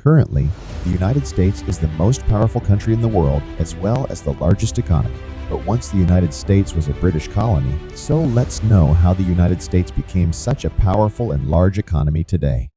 Currently, the United States is the most powerful country in the world as well as the largest economy. But once the United States was a British colony, so let's know how the United States became such a powerful and large economy today.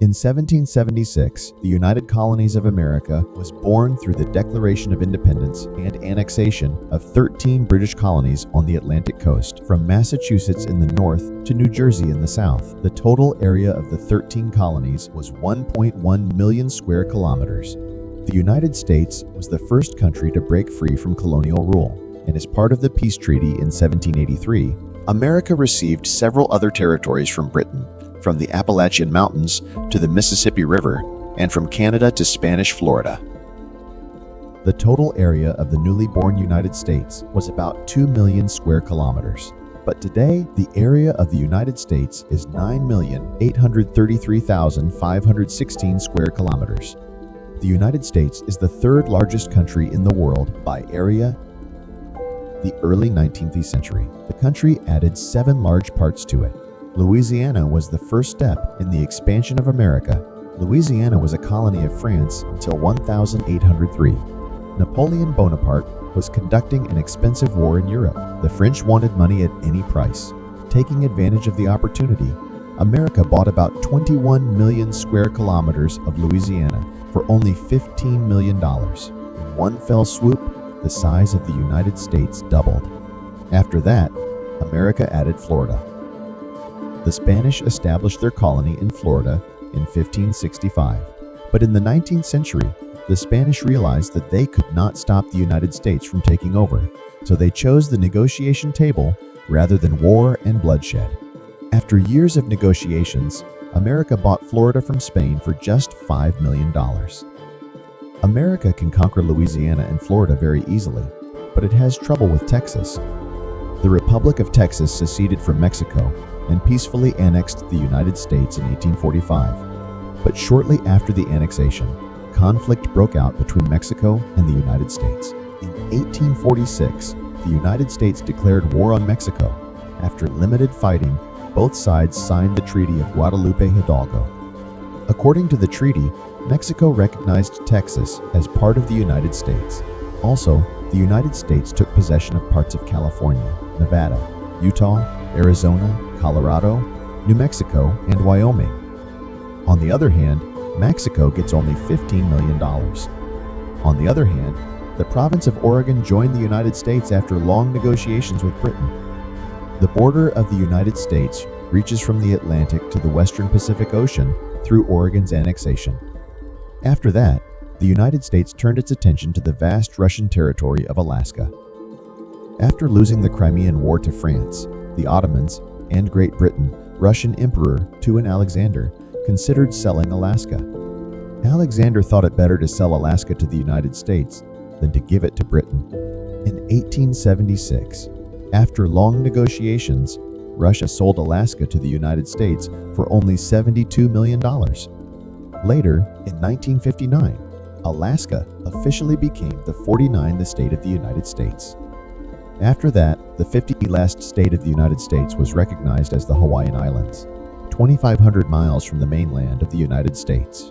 In 1776, the United Colonies of America was born through the Declaration of Independence and annexation of 13 British colonies on the Atlantic coast, from Massachusetts in the north to New Jersey in the south. The total area of the 13 colonies was 1.1 million square kilometers. The United States was the first country to break free from colonial rule, and as part of the Peace Treaty in 1783, America received several other territories from Britain, from the Appalachian Mountains to the Mississippi River, and from Canada to Spanish Florida. The total area of the newly born United States was about 2 million square kilometers. But today, the area of the United States is 9,833,516 square kilometers. The United States is the third largest country in the world by area. The early 19th century, the country added 7 large parts to it. Louisiana was the first step in the expansion of America. Louisiana was a colony of France until 1803. Napoleon Bonaparte was conducting an expensive war in Europe. The French wanted money at any price. Taking advantage of the opportunity, America bought about 21 million square kilometers of Louisiana for only $15 million. In one fell swoop, the size of the United States doubled. After that, America added Florida. The Spanish established their colony in Florida in 1565, but in the 19th century, the Spanish realized that they could not stop the United States from taking over, so they chose the negotiation table rather than war and bloodshed. After years of negotiations, America bought Florida from Spain for just $5 million. America can conquer Louisiana and Florida very easily, but it has trouble with Texas. The Republic of Texas seceded from Mexico and peacefully annexed the United States in 1845. But shortly after the annexation, conflict broke out between Mexico and the United States. In 1846, the United States declared war on Mexico. After limited fighting, both sides signed the Treaty of Guadalupe Hidalgo. According to the treaty, Mexico recognized Texas as part of the United States. Also, the United States took possession of parts of California, Nevada, Utah, Arizona, Colorado, New Mexico, and Wyoming. On the other hand, Mexico gets only $15 million. On the other hand, the province of Oregon joined the United States after long negotiations with Britain. The border of the United States reaches from the Atlantic to the western Pacific Ocean through Oregon's annexation. After that, the United States turned its attention to the vast Russian territory of Alaska. After losing the Crimean War to France, the Ottomans, and Great Britain, Russian Emperor II Alexander considered selling Alaska. Alexander thought it better to sell Alaska to the United States than to give it to Britain. In 1876, after long negotiations, Russia sold Alaska to the United States for only $72 million. Later, in 1959, Alaska officially became the 49th state of the United States. After that, the 50th state of the United States was recognized as the Hawaiian Islands, 2,500 miles from the mainland of the United States.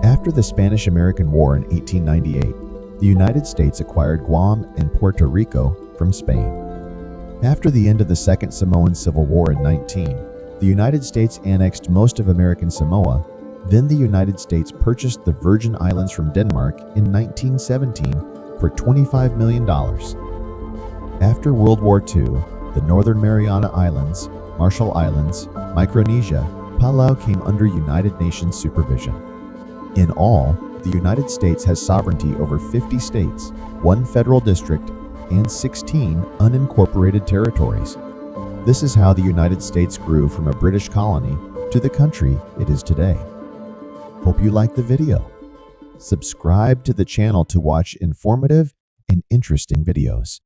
After the Spanish-American War in 1898, the United States acquired Guam and Puerto Rico from Spain. After the end of the Second Samoan Civil War in 19, the United States annexed most of American Samoa. Then the United States purchased the Virgin Islands from Denmark in 1917 for $25 million. After World War II, the Northern Mariana Islands, Marshall Islands, Micronesia, Palau came under United Nations supervision. In all, the United States has sovereignty over 50 states, 1 federal district, and 16 unincorporated territories. This is how the United States grew from a British colony to the country it is today. Hope you liked the video. Subscribe to the channel to watch informative and interesting videos.